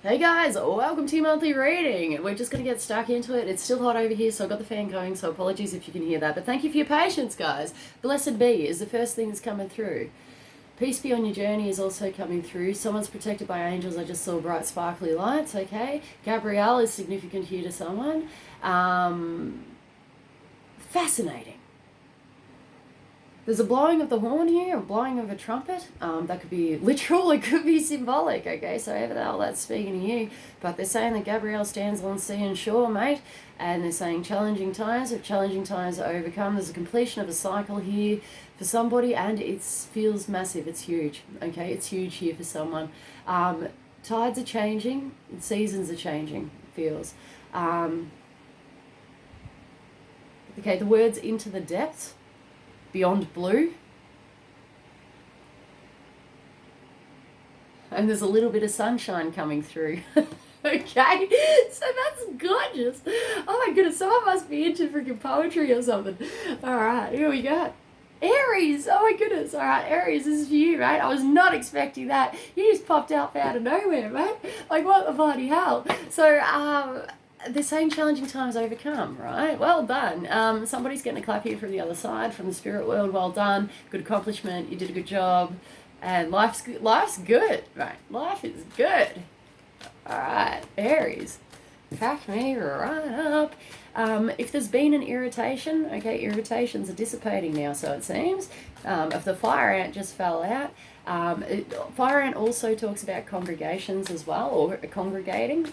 Hey guys, welcome to your monthly reading. We're just going to get stuck into it. It's still hot over here, so I've got the fan going, so apologies if you can hear that. But thank you for your patience, guys. Blessed be is the first thing that's coming through. Peace be on your journey is also coming through. Someone's protected by angels. I just saw bright, sparkly lights, okay? Gabrielle is significant here to someone. Fascinating. There's a blowing of the horn here, a blowing of a trumpet. That could be literal, it could be symbolic, okay? So however the hell that's speaking to you. But they're saying that Gabrielle stands on sea and shore, mate. And they're saying challenging times. If challenging times are overcome, there's a completion of a cycle here for somebody, and it feels massive. It's huge, okay? It's huge here for someone. Tides are changing, seasons are changing, it feels. Okay, the words into the depths. Beyond blue. And there's a little bit of sunshine coming through. Okay, so that's gorgeous. Oh my goodness, someone must be into freaking poetry or something. All right, here we go. Aries, oh my goodness. All right, Aries, this is for you, mate. I was not expecting that. You just popped out of nowhere, mate. Like, what the bloody hell? So, they're saying challenging times overcome, right? Well done. Somebody's getting a clap here from the other side, from the spirit world. Well done. Good accomplishment. You did a good job. And life's good, right? Life is good. All right, Aries. Pack me right up. If there's been an irritation, okay, irritations are dissipating now, so it seems. If the fire ant just fell out, fire ant also talks about congregations as well, or congregating.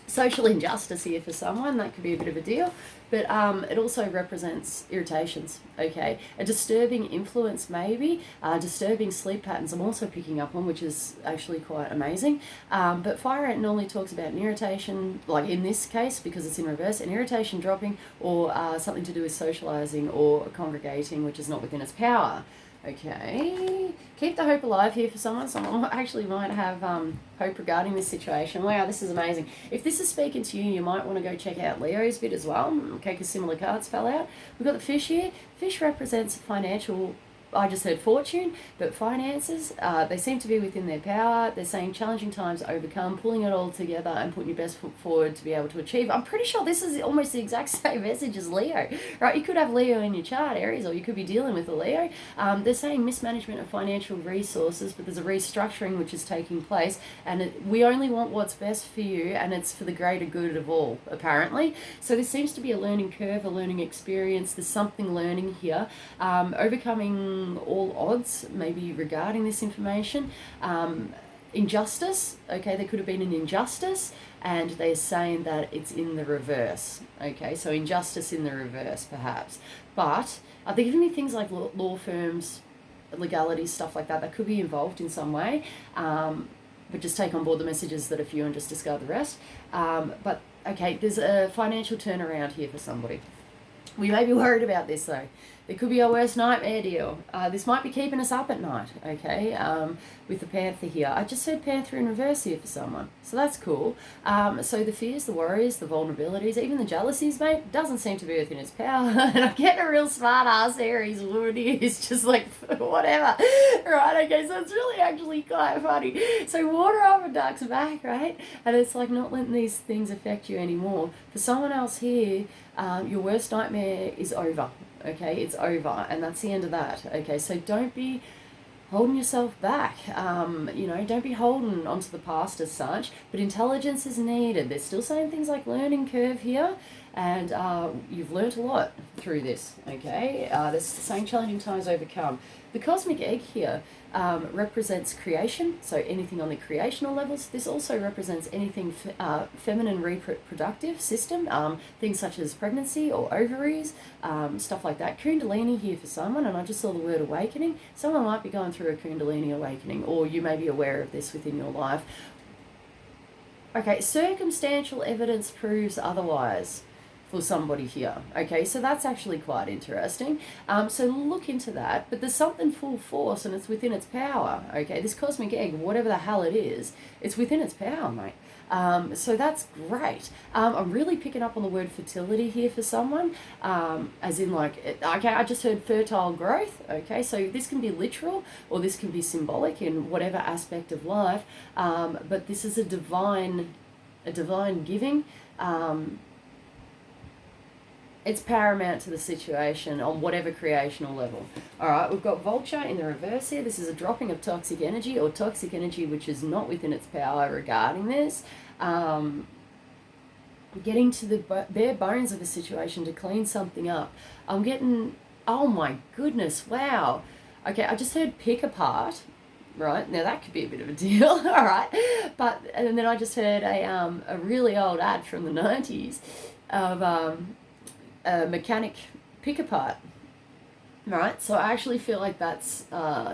Social injustice here for someone, that could be a bit of a deal, but it also represents irritations, okay? A disturbing influence maybe, disturbing sleep patterns I'm also picking up on, which is actually quite amazing. But fire ant normally talks about an irritation, like in this case, because it's in reverse, an irritation dropping, or something to do with socializing or congregating, which is not within its power. Okay, keep the hope alive here for someone. Someone actually might have hope regarding this situation. Wow, this is amazing. If this is speaking to you, you might want to go check out Leo's bit as well, okay, because similar cards fell out. We've got the fish here. Fish represents financial, I just heard fortune, but finances, they seem to be within their power. They're saying challenging times overcome, pulling it all together and putting your best foot forward to be able to achieve. I'm pretty sure this is almost the exact same message as Leo, right? You could have Leo in your chart, Aries, or you could be dealing with a Leo. They're saying mismanagement of financial resources, but there's a restructuring which is taking place, and we only want what's best for you, and it's for the greater good of all, apparently. So there seems to be a learning curve, a learning experience. There's something learning here. Overcoming all odds, maybe regarding this information. Injustice, okay, there could have been an injustice, and they're saying that it's in the reverse, okay, so injustice in the reverse perhaps, but they're giving me things like law firms, legalities, stuff like that, that could be involved in some way, but just take on board the messages that are few and just discard the rest. But okay, there's a financial turnaround here for somebody. We may be worried about this though. It could be our worst nightmare deal. This might be keeping us up at night, okay, with the Panther here. I just heard Panther in reverse here for someone, so that's cool. So the fears, the worries, the vulnerabilities, even the jealousies, mate, doesn't seem to be within its power. And I'm getting a real smart-ass Aries woman here. It's just like, whatever. Right, okay, so it's really actually quite funny. So water off a duck's back, right? And it's like not letting these things affect you anymore. For someone else here, your worst nightmare is over. Okay, it's over, and that's the end of that. Okay, so don't be holding yourself back. Don't be holding onto the past as such, but intelligence is needed. They're still saying things like learning curve here, and you've learnt a lot through this, okay? They're saying challenging times overcome. The cosmic egg here represents creation, so anything on the creational levels. This also represents anything feminine reproductive system, things such as pregnancy or ovaries, stuff like that. Kundalini here for someone, and I just saw the word awakening. Someone might be going through a Kundalini awakening, or you may be aware of this within your life. Okay, circumstantial evidence proves otherwise. for somebody here. Okay, so that's actually quite interesting. So look into that. But there's something full force and it's within its power. Okay, this cosmic egg, whatever the hell it is, it's within its power, mate. So that's great. I'm really picking up on the word fertility here for someone, as in like, okay, I just heard fertile growth. Okay, so this can be literal or this can be symbolic in whatever aspect of life. But this is a divine giving. It's paramount to the situation on whatever creational level. All right, we've got vulture in the reverse here. This is a dropping of toxic energy or toxic energy which is not within its power regarding this. Getting to the bare bones of a situation to clean something up. I'm getting, oh my goodness, wow. Okay, I just heard pick apart. Right, now that could be a bit of a deal, all right. And then I just heard a really old ad from the 90s of a mechanic pick apart. Right, so I actually feel like that's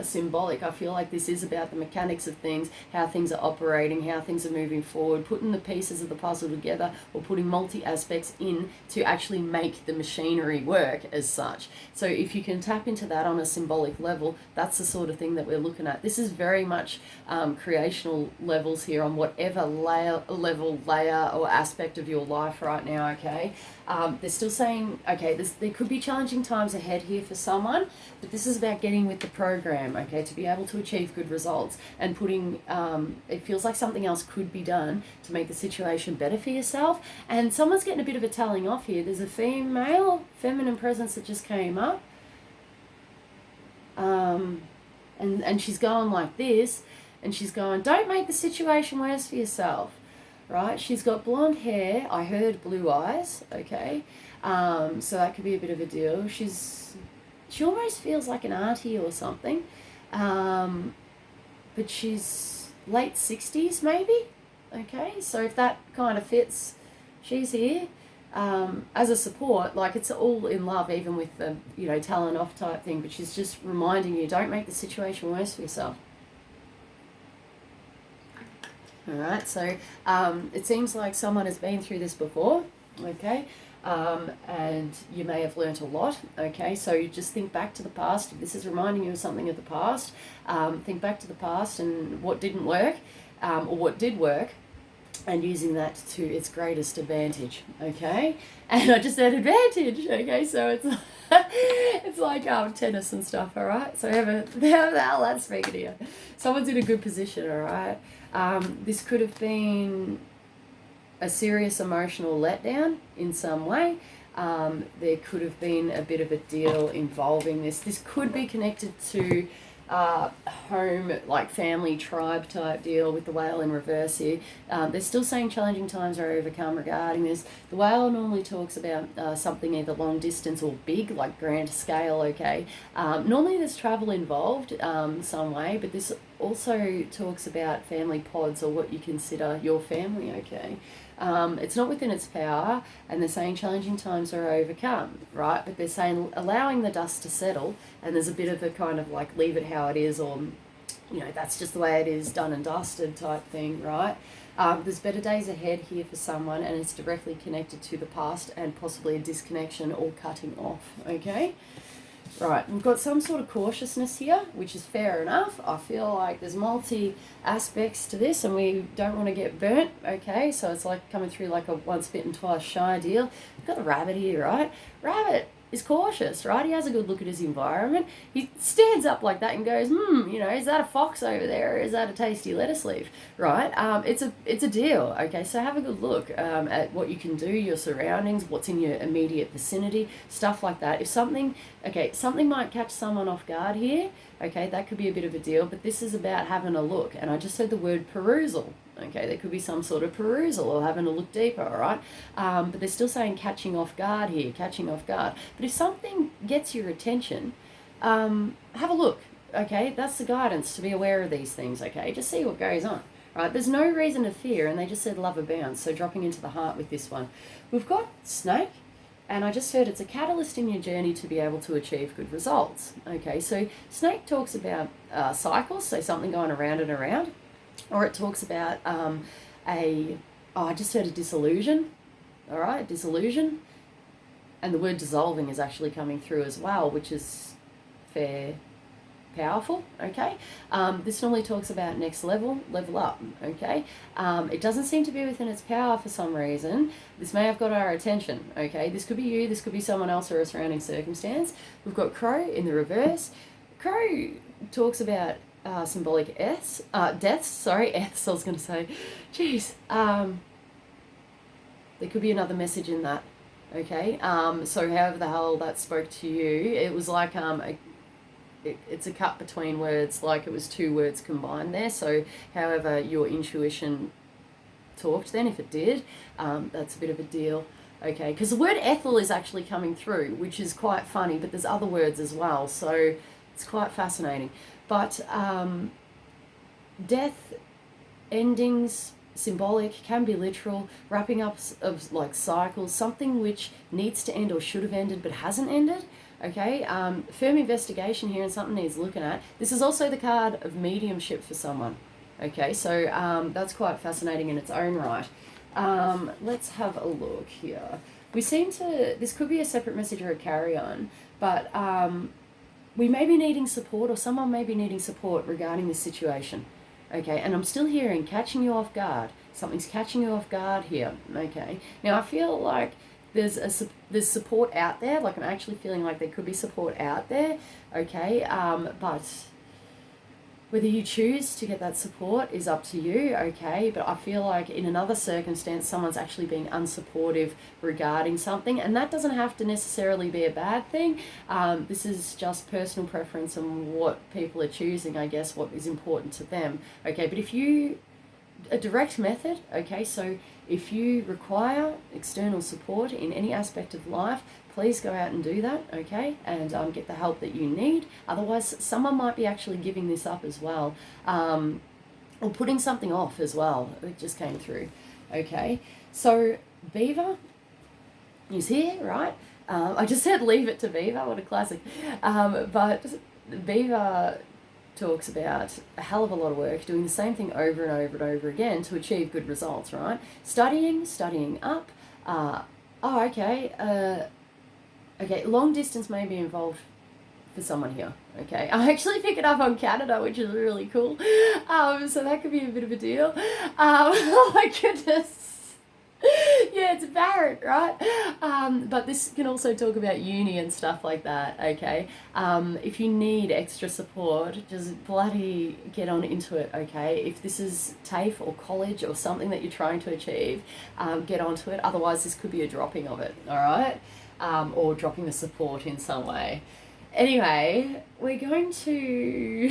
symbolic. I feel like this is about the mechanics of things, how things are operating, how things are moving forward, putting the pieces of the puzzle together or putting multi-aspects in to actually make the machinery work as such. So if you can tap into that on a symbolic level, that's the sort of thing that we're looking at. This is very much creational levels here on whatever layer or aspect of your life right now, okay? They're still saying, okay, there could be challenging times ahead here for someone, but this is about getting with the program, okay, to be able to achieve good results and putting, it feels like something else could be done to make the situation better for yourself. And someone's getting a bit of a telling off here. There's a feminine presence that just came up. And she's going like this, and she's going, don't make the situation worse for yourself. Right, she's got blonde hair. I heard blue eyes. Okay, so that could be a bit of a deal. She almost feels like an auntie or something, but she's late 60s maybe. Okay, so if that kind of fits, she's here as a support. Like it's all in love, even with the telling off type thing. But she's just reminding you, don't make the situation worse for yourself. All right, so it seems like someone has been through this before, okay, and you may have learnt a lot, okay, so you just think back to the past. If this is reminding you of something of the past, think back to the past and what didn't work, or what did work, and using that to its greatest advantage, okay, and I just said advantage, okay, so it's it's like tennis and stuff, all right, so how the hell that's speaking here. Someone's in a good position, all right. This could have been a serious emotional letdown in some way. There could have been a bit of a deal involving this. This could be connected to home, like family, tribe type deal with the whale in reverse here. They're still saying challenging times are overcome regarding this. The whale normally talks about something either long distance or big, like grand scale, okay. Normally there's travel involved some way, but this also talks about family pods or what you consider your family, okay. It's not within its power, and they're saying challenging times are overcome, right? But they're saying allowing the dust to settle, and there's a bit of a kind of like leave it how it is, or that's just the way it is, done and dusted type thing, right? There's better days ahead here for someone, and it's directly connected to the past and possibly a disconnection or cutting off, okay? Right, we've got some sort of cautiousness here, which is fair enough. I feel like there's multi aspects to this and we don't want to get burnt, okay? So it's like coming through like a once bitten, twice shy deal. We've got the rabbit here, right? Rabbit is cautious, right? He has a good look at his environment. He stands up like that and goes, is that a fox over there, or is that a tasty lettuce leaf, right? It's a deal, okay? So have a good look at what you can do, your surroundings, what's in your immediate vicinity, stuff like that. If something might catch someone off guard here, okay, that could be a bit of a deal, but this is about having a look, and I just heard the word perusal. Okay, there could be some sort of perusal or having a look deeper, all right? But they're still saying catching off guard here, catching off guard. But if something gets your attention, have a look, okay? That's the guidance, to be aware of these things, okay? Just see what goes on, right? There's no reason to fear, and they just said love abounds, so dropping into the heart with this one. We've got snake, and I just heard it's a catalyst in your journey to be able to achieve good results, okay? So snake talks about cycles, so something going around and around. Or it talks about I just heard a disillusion, all right, disillusion. and the word dissolving is actually coming through as well, which is fair, powerful, okay? This normally talks about next level up, okay? It doesn't seem to be within its power for some reason. This may have got our attention, okay? This could be you, this could be someone else or a surrounding circumstance. We've got Crow in the reverse. Crow talks about symbolic deaths, F's, I was going to say. Jeez. There could be another message in that, okay? So however the hell that spoke to you, it was like it's a cut between words, like it was two words combined there. So however your intuition talked then, if it did, that's a bit of a deal, okay? Because the word Ethel is actually coming through, which is quite funny, but there's other words as well, so it's quite fascinating. But death, endings, symbolic, can be literal, wrapping up of like cycles, something which needs to end or should have ended but hasn't ended. Okay, firm investigation here and something needs looking at. This is also the card of mediumship for someone. Okay, so that's quite fascinating in its own right. Let's have a look here. We seem to, this could be a separate message or a carry-on, but we may be needing support, or someone may be needing support regarding this situation. Okay, and I'm still hearing catching you off guard. Something's catching you off guard here. Okay, now I feel like there's support out there, like I'm actually feeling like there could be support out there, okay, but whether you choose to get that support is up to you, okay, but I feel like in another circumstance someone's actually being unsupportive regarding something, and that doesn't have to necessarily be a bad thing. This is just personal preference and what people are choosing, I guess, what is important to them, okay, but if you, a direct method, okay, so if you require external support in any aspect of life, please go out and do that, okay, and get the help that you need. Otherwise, someone might be actually giving this up as well, or putting something off as well. It just came through, okay. So Beaver is here, right? I just said leave it to Beaver, what a classic. But Beaver talks about a hell of a lot of work, doing the same thing over and over and over again to achieve good results, right? Studying up. Okay, long distance may be involved for someone here, okay? I actually pick it up on Canada, which is really cool. So that could be a bit of a deal. Oh my goodness. Yeah, it's barren, right? But this can also talk about uni and stuff like that, okay? If you need extra support, just bloody get on into it, okay? If this is TAFE or college or something that you're trying to achieve, get onto it. Otherwise, this could be a dropping of it, all right? Or dropping the support in some way. Anyway, we're going to...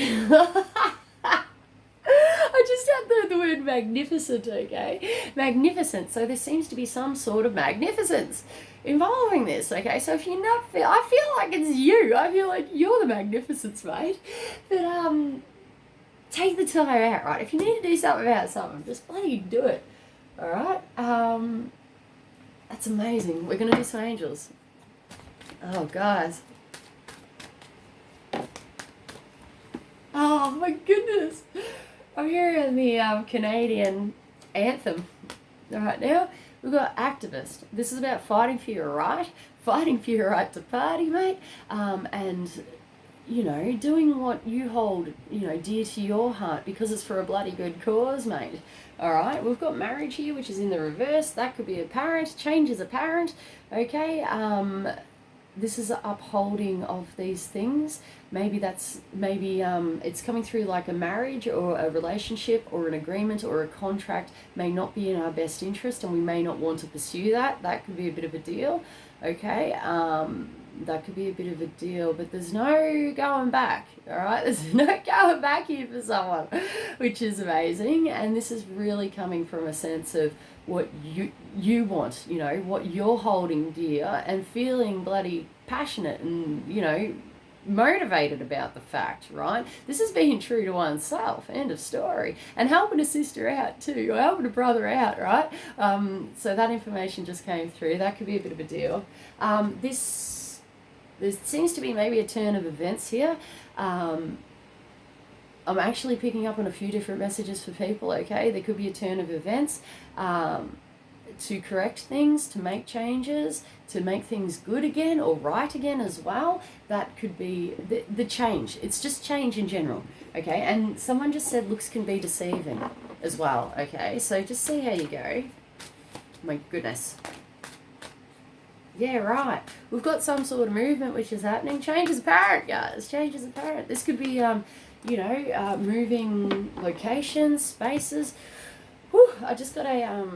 I just had the word magnificent, okay? Magnificent. So there seems to be some sort of magnificence involving this, okay? So if you're not, I feel like it's you. I feel like you're the magnificence, mate. But take the time out, right? If you need to do something about something, just bloody do it, all right? That's amazing. We're going to do some angels. Oh, guys. Oh, my goodness. I'm hearing the Canadian anthem right now. We've got activist. This is about fighting for your right. Fighting for your right to party, mate. And, you know, doing what you hold, you know, dear to your heart because it's for a bloody good cause, mate. All right. We've got marriage here, which is in the reverse. That could be apparent. Change is apparent. Okay. This is an upholding of these things. Maybe it's coming through like a marriage or a relationship or an agreement or a contract may not be in our best interest and we may not want to pursue that. That could be a bit of a deal, okay? That could be a bit of a deal, but there's no going back, all right? There's no going back here for someone, which is amazing. And this is really coming from a sense of what you want, you know, what you're holding dear and feeling bloody passionate and, you know, motivated about the fact, right? This is being true to oneself, end of story. And helping a sister out too, or helping a brother out, right? So that information just came through. That could be a bit of a deal. There seems to be maybe a turn of events here. I'm actually picking up on a few different messages for people, okay? There could be a turn of events. to correct things, to make changes, to make things good again or right again as well. That could be the change. It's just change in general, okay? And someone just said looks can be deceiving as well, okay? So just see how you go. My goodness. Yeah, right. We've got some sort of movement which is happening. Change is apparent, guys. Change is apparent. This could be, moving locations, spaces. Whew, I just got a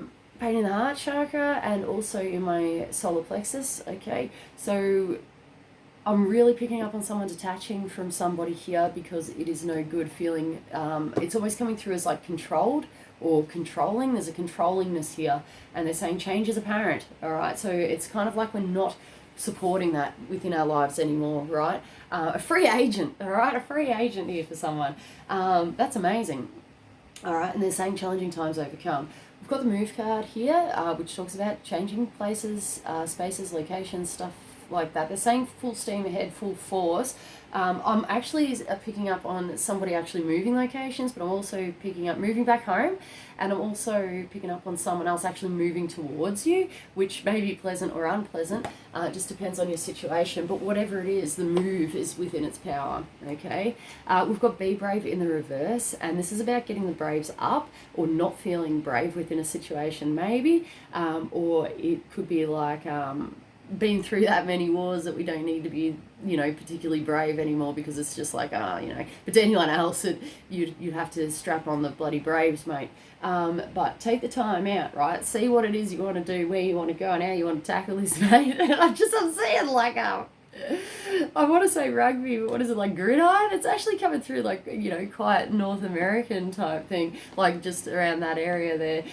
pain in the heart chakra and also in my solar plexus, okay? So I'm really picking up on someone detaching from somebody here because it is no good feeling. It's always coming through as like controlled or controlling. There's a controllingness here, and they're saying change is apparent, all right? So it's kind of like we're not supporting that within our lives anymore, right? A free agent, all right? A free agent here for someone. That's amazing, all right? And they're saying challenging times overcome. We've got the move card here, which talks about changing places, spaces, locations, stuff like that. They're saying full steam ahead, full force. I'm actually picking up on somebody actually moving locations, but I'm also picking up moving back home, and I'm also picking up on someone else actually moving towards you, which may be pleasant or unpleasant. It just depends on your situation, but whatever it is, the move is within its power, okay? We've got be brave in the reverse, and this is about getting the braves up or not feeling brave within a situation maybe, or it could be like been through that many wars that we don't need to be, particularly brave anymore, because it's just like, but to anyone else, you'd have to strap on the bloody braves, mate. But take the time out, right? See what it is you want to do, where you want to go, and how you want to tackle this, mate. And I'm seeing like, I want to say rugby, but what is it, like gridiron? It's actually coming through like, quite North American type thing, like just around that area there.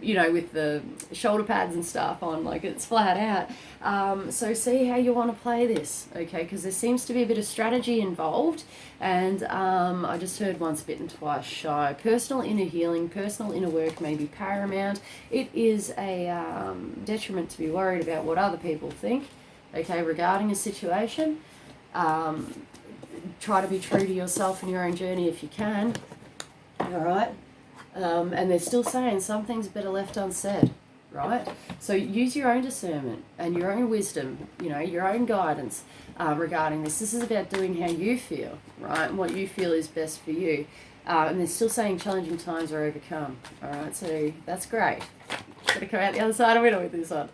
With the shoulder pads and stuff on, like it's flat out. So see how you want to play this, okay? Because there seems to be a bit of strategy involved, and I just heard once bitten, twice shy. Personal inner healing, personal inner work may be paramount. It is a detriment to be worried about what other people think, okay, regarding a situation. Try to be true to yourself and your own journey if you can, all right? And they're still saying some things better left unsaid, right? So use your own discernment and your own wisdom, your own guidance regarding this. This is about doing how you feel, right? And what you feel is best for you. And they're still saying challenging times are overcome, all right? So that's great. Got to come out the other side of it with this one.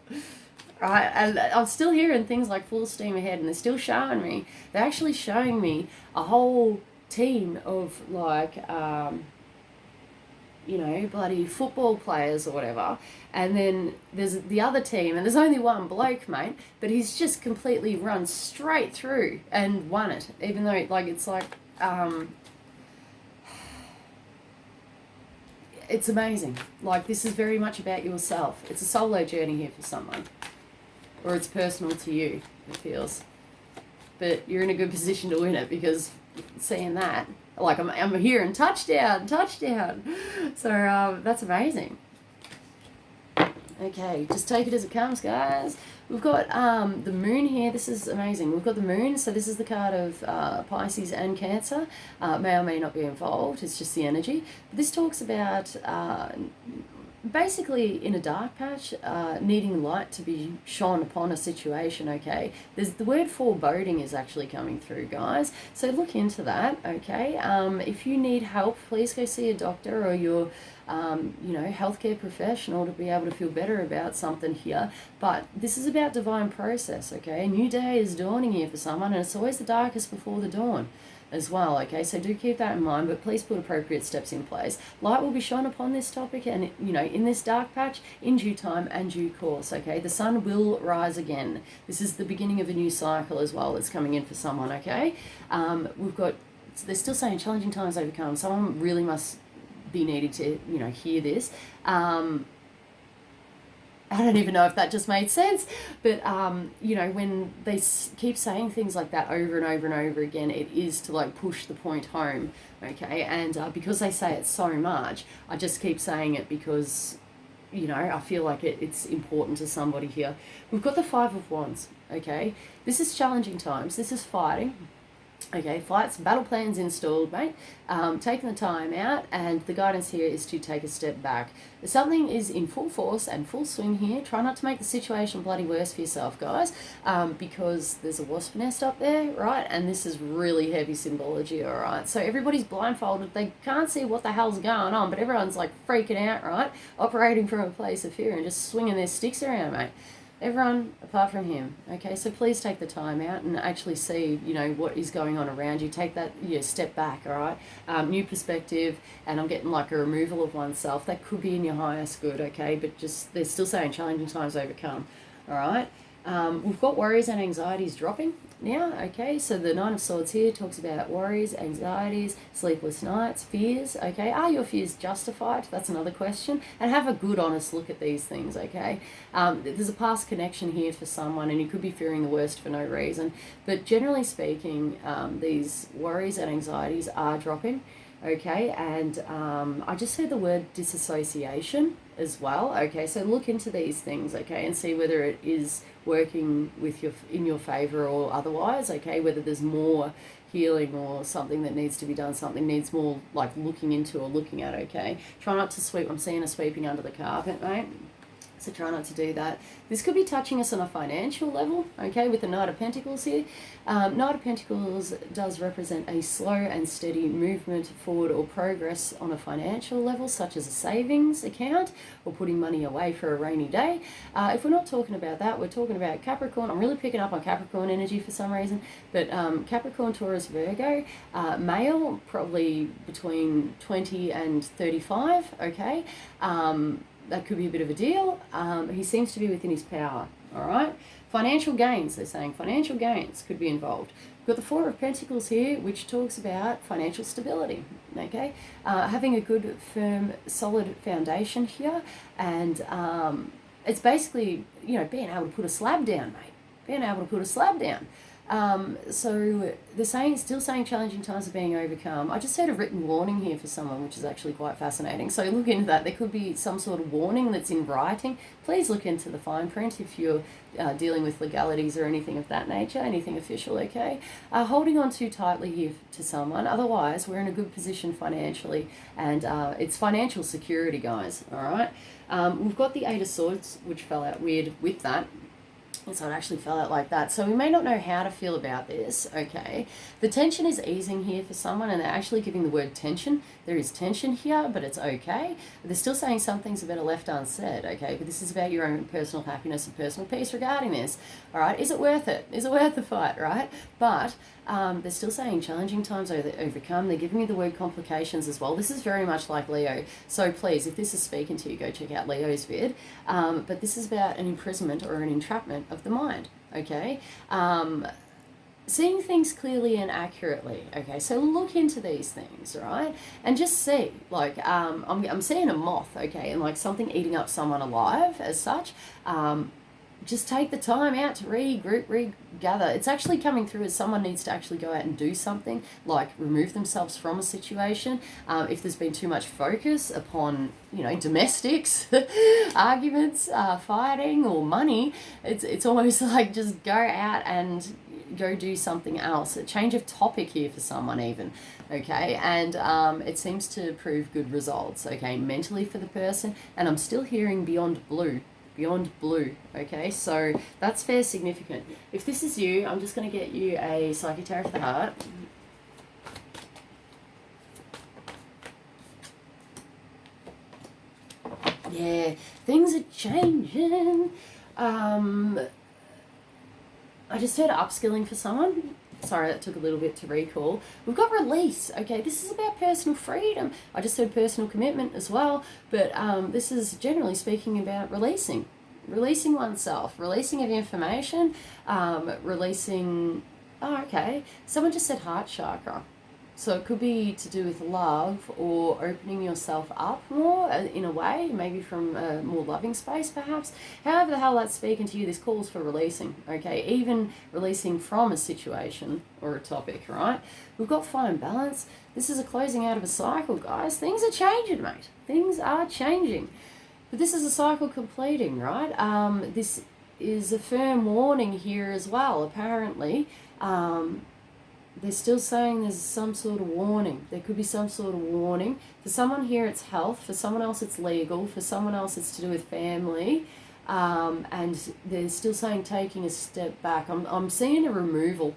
Right, and I'm still hearing things like full steam ahead, and they're still showing me. They're actually showing me a whole team of like, bloody football players or whatever, and then there's the other team, and there's only one bloke, mate, but he's just completely run straight through and won it, even though it's like, it's amazing. Like, this is very much about yourself. It's a solo journey here for someone, or it's personal to you, it feels, but you're in a good position to win it, because seeing that, like, I'm hearing touchdown. So that's amazing. Okay, just take it as it comes, guys. We've got the moon here. This is amazing. We've got the moon. So this is the card of Pisces and Cancer. May or may not be involved. It's just the energy. But this talks about basically in a dark patch, needing light to be shone upon a situation, okay? There's the word foreboding is actually coming through, guys. So look into that, okay? If you need help, please go see a doctor or your healthcare professional to be able to feel better about something here. But this is about divine process, okay? A new day is dawning here for someone, and it's always the darkest before the dawn as well, okay? So do keep that in mind, but please put appropriate steps in place. Light will be shone upon this topic, and in this dark patch, in due time and due course, okay? The sun will rise again. This is the beginning of a new cycle as well that's coming in for someone, okay? They're still saying challenging times overcome. Someone really must be needed to, hear this. I don't even know if that just made sense, but, when they keep saying things like that over and over and over again, it is to, like, push the point home, okay? And because they say it so much, I just keep saying it because, I feel like it's important to somebody here. We've got the Five of Wands, okay? This is challenging times. This is fighting. Okay, flights, battle plans installed, mate. Taking the time out, and the guidance here is to take a step back. Something is in full force and full swing here. Try not to make the situation bloody worse for yourself, guys, because there's a wasp nest up there, right? And this is really heavy symbology, all right? So everybody's blindfolded. They can't see what the hell's going on, but everyone's like freaking out, right? Operating from a place of fear and just swinging their sticks around, mate. Everyone apart from him. Okay, so please take the time out and actually see, what is going on around you. Take that, step back, all right? New perspective, and I'm getting like a removal of oneself. That could be in your highest good, okay? But just, they're still saying challenging times overcome, all right? We've got worries and anxieties dropping now, okay? So the Nine of Swords here talks about worries, anxieties, sleepless nights, fears, okay? Are your fears justified? That's another question. And have a good, honest look at these things, okay? There's a past connection here for someone, and you could be fearing the worst for no reason. But generally speaking, these worries and anxieties are dropping, okay? And I just heard the word disassociation as well, okay? So look into these things, okay, and see whether it is working in your favor or otherwise, okay? Whether there's more healing or something that needs to be done, something needs more like looking into or looking at, okay? Try not to sweep. I'm seeing a sweeping under the carpet, mate. So try not to do that. This could be touching us on a financial level, okay, with the Knight of Pentacles here. Knight of Pentacles does represent a slow and steady movement forward or progress on a financial level, such as a savings account or putting money away for a rainy day. If we're not talking about that, we're talking about Capricorn. I'm really picking up on Capricorn energy for some reason, but Capricorn, Taurus, Virgo, male, probably between 20 and 35, okay? That could be a bit of a deal. He seems to be within his power, all right? Financial gains, they're saying. Financial gains could be involved. We've got the Four of Pentacles here, which talks about financial stability, okay? Having a good, firm, solid foundation here. And it's basically, being able to put a slab down, mate. Being able to put a slab down. So they're still saying challenging times are being overcome. I just heard a written warning here for someone, which is actually quite fascinating. So look into that. There could be some sort of warning that's in writing. Please look into the fine print if you're dealing with legalities or anything of that nature, anything official, okay? Holding on too tightly here to someone. Otherwise, we're in a good position financially, and it's financial security, guys, all right? We've got the Eight of Swords, which fell out weird with that. So it actually fell out like that. So we may not know how to feel about this, okay? The tension is easing here for someone, and they're actually giving the word tension. There is tension here, but it's okay. They're still saying some things are better left unsaid, okay? But this is about your own personal happiness and personal peace regarding this, all right? Is it worth it? Is it worth the fight, right? But they're still saying challenging times overcome. They're giving me the word complications as well. This is very much like Leo. So please, if this is speaking to you, go check out Leo's vid. But this is about an imprisonment or an entrapment of the mind, okay? Seeing things clearly and accurately, okay? So look into these things, right? And just see, like, I'm seeing a moth, okay? And like something eating up someone alive as such. Just take the time out to regroup, regather. It's actually coming through as someone needs to actually go out and do something, like remove themselves from a situation. If there's been too much focus upon, domestics, arguments, fighting, or money, it's almost like just go out and go do something else. A change of topic here for someone even, okay? And it seems to prove good results, okay, mentally for the person. And I'm still hearing beyond blue, okay? So that's fair significant. If this is you, I'm just going to get you a Psychic Tarot for the Heart. Yeah, things are changing. I just heard upskilling for someone. Sorry, that took a little bit to recall. We've got release, okay? This is about personal freedom. I just said personal commitment as well, but this is generally speaking about releasing oneself, releasing of information, releasing, someone just said heart chakra. So it could be to do with love or opening yourself up more in a way, maybe from a more loving space perhaps. However the hell that's speaking to you, this calls for releasing, okay? Even releasing from a situation or a topic, right? We've got fine balance. This is a closing out of a cycle, guys. Things are changing, mate. Things are changing. But this is a cycle completing, right? This is a firm warning here as well, apparently. they're still saying there's some sort of warning. There could be some sort of warning. For someone here, it's health. For someone else, it's legal. For someone else, it's to do with family. And they're still saying taking a step back. I'm seeing a removal.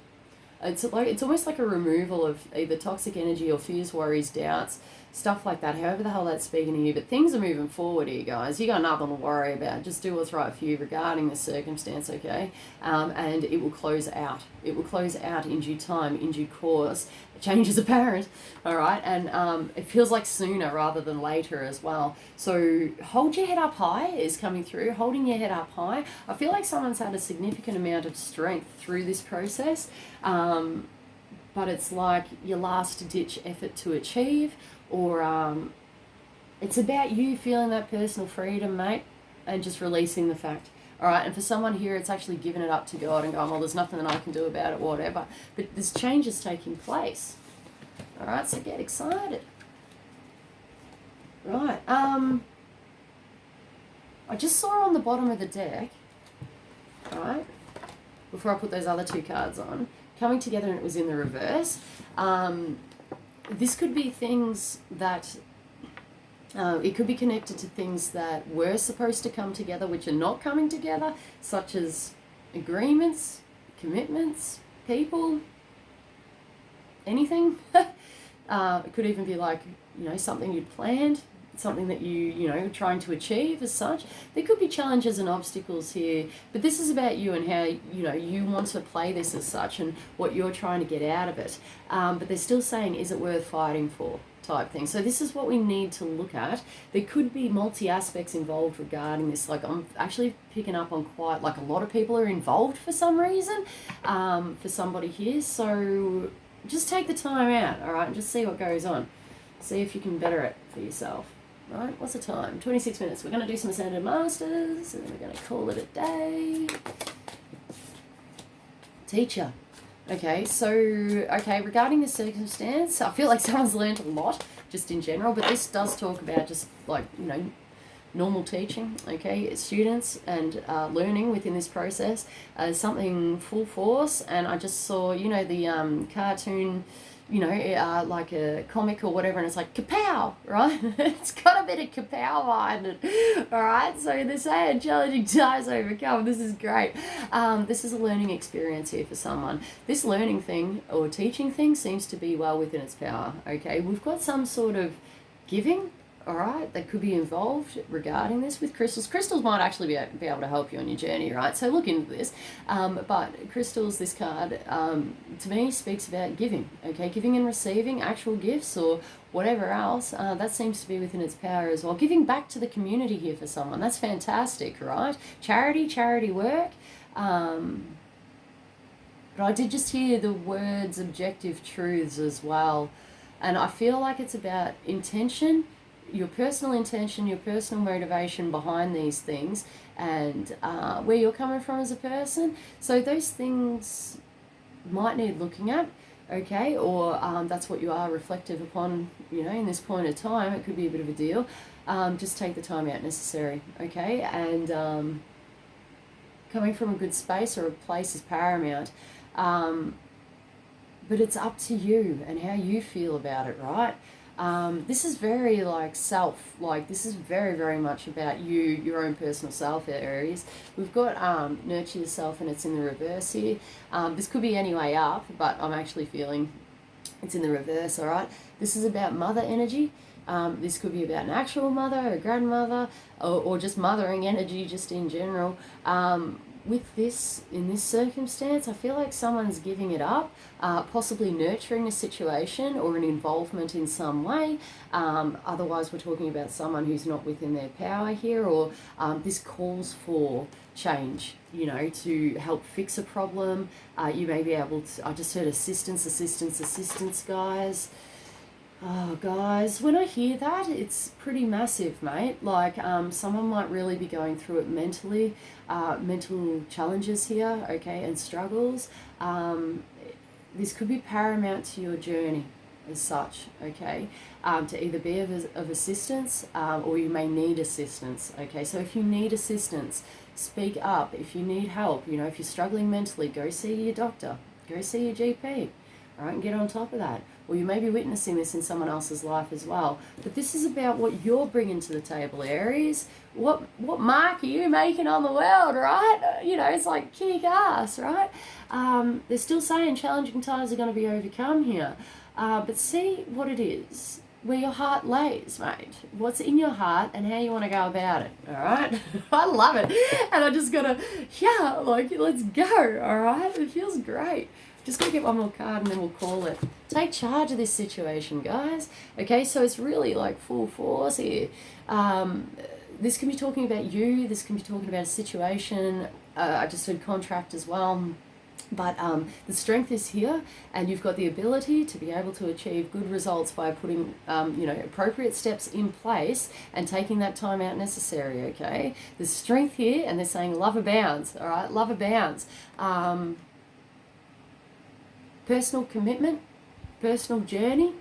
It's almost like a removal of either toxic energy or fears, worries, doubts, stuff like that, however the hell that's speaking to you. But things are moving forward here, guys. You got nothing to worry about. Just do what's right for you regarding this circumstance, okay? And it will close out. It will close out in due time, in due course. Change is apparent, all right? And it feels like sooner rather than later as well. So hold your head up high is coming through, holding your head up high. I feel like someone's had a significant amount of strength through this process, but it's like your last-ditch effort to achieve, or it's about you feeling that personal freedom, mate, and just releasing the fact. All right, and for someone here, it's actually giving it up to God and going, well, there's nothing that I can do about it, whatever. But this change is taking place. All right, so get excited. Right, I just saw on the bottom of the deck, all right, before I put those other two cards on, coming together, and it was in the reverse. This could be things that, it could be connected to things that were supposed to come together, which are not coming together, such as agreements, commitments, people, anything. It could even be like, something you'd planned, something that you trying to achieve as such. There could be challenges and obstacles here, but this is about you and how you want to play this as such and what you're trying to get out of it. But they're still saying, is it worth fighting for, type thing. So this is what we need to look at. There could be multi aspects involved regarding this. Like, I'm actually picking up on quite like a lot of people are involved for some reason, for somebody here. So just take the time out, all right, and just see what goes on. See if you can better it for yourself. Right, what's the time? 26 minutes. We're going to do some Ascended Masters, and then we're going to call it a day. Teacher. Okay, so, regarding this circumstance, I feel like someone's learned a lot, just in general, but this does talk about just, like, normal teaching, okay, students and learning within this process, something full force. And I just saw, the cartoon, like a comic or whatever, and it's like kapow, right? It's got a bit of kapow behind it, all right? So they're saying challenging times overcome. This is great. This is a learning experience here for someone. This learning thing or teaching thing seems to be well within its power, okay? We've got some sort of giving, all right, that could be involved regarding this with crystals. Crystals might actually be able to help you on your journey, right? So look into this. But crystals, this card, to me, speaks about giving, okay? Giving and receiving actual gifts or whatever else. That seems to be within its power as well. Giving back to the community here for someone. That's fantastic, right? Charity work. But I did just hear the words objective truths as well. And I feel like it's about intention, your personal intention, your personal motivation behind these things, and where you're coming from as a person. So those things might need looking at, okay, or that's what you are reflective upon, in this point of time. It could be a bit of a deal. Just take the time out necessary, okay, and coming from a good space or a place is paramount. But it's up to you and how you feel about it, right? This is very this is very, very much about you, your own personal self, Aries. We've got nurture yourself, and it's in the reverse here. This could be any way up, but I'm actually feeling it's in the reverse, all right? This is about mother energy. This could be about an actual mother, a grandmother, or just mothering energy just in general. With this, in this circumstance, I feel like someone's giving it up, possibly nurturing a situation or an involvement in some way. Otherwise, we're talking about someone who's not within their power here, or this calls for change, to help fix a problem. You may be able to, I just heard assistance, guys. Oh, guys, when I hear that, it's pretty massive, mate. Like, someone might really be going through it mentally, mental challenges here, okay, and struggles. This could be paramount to your journey as such, okay, to either be of assistance, or you may need assistance, okay. So if you need assistance, speak up. If you need help, if you're struggling mentally, go see your doctor, go see your GP. all right, and get on top of that. Or you may be witnessing this in someone else's life as well. But this is about what you're bringing to the table, Aries. What mark are you making on the world, right? You know, it's like kick ass, right? They're still saying challenging times are going to be overcome here. But see what it is, where your heart lays, mate. What's in your heart and how you want to go about it, all right? I love it. And I just got to, yeah, like, let's go, all right? It feels great. Just going to get one more card and then we'll call it. Take charge of this situation, guys. Okay, so it's really like full force here. This can be talking about you. This can be talking about a situation. I just heard contract as well. But the strength is here, and you've got the ability to be able to achieve good results by putting, appropriate steps in place and taking that time out necessary, okay? There's strength here, and they're saying love abounds, all right? Love abounds. Personal commitment, personal journey,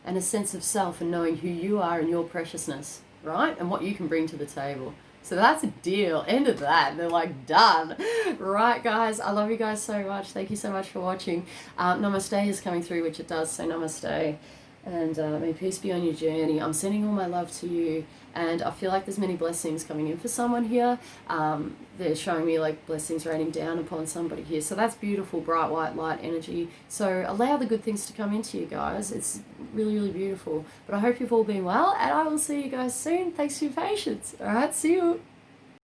and a sense of self and knowing who you are and your preciousness, right? And what you can bring to the table. So that's a deal. End of that. They're like, done. Right, guys. I love you guys so much. Thank you so much for watching. Namaste is coming through, which it does. So namaste. And may peace be on your journey. I'm sending all my love to you. And I feel like there's many blessings coming in for someone here. They're showing me like blessings raining down upon somebody here. So that's beautiful, bright white light energy. So allow the good things to come into you, guys. It's really, really beautiful. But I hope you've all been well, and I will see you guys soon. Thanks for your patience. All right, see you.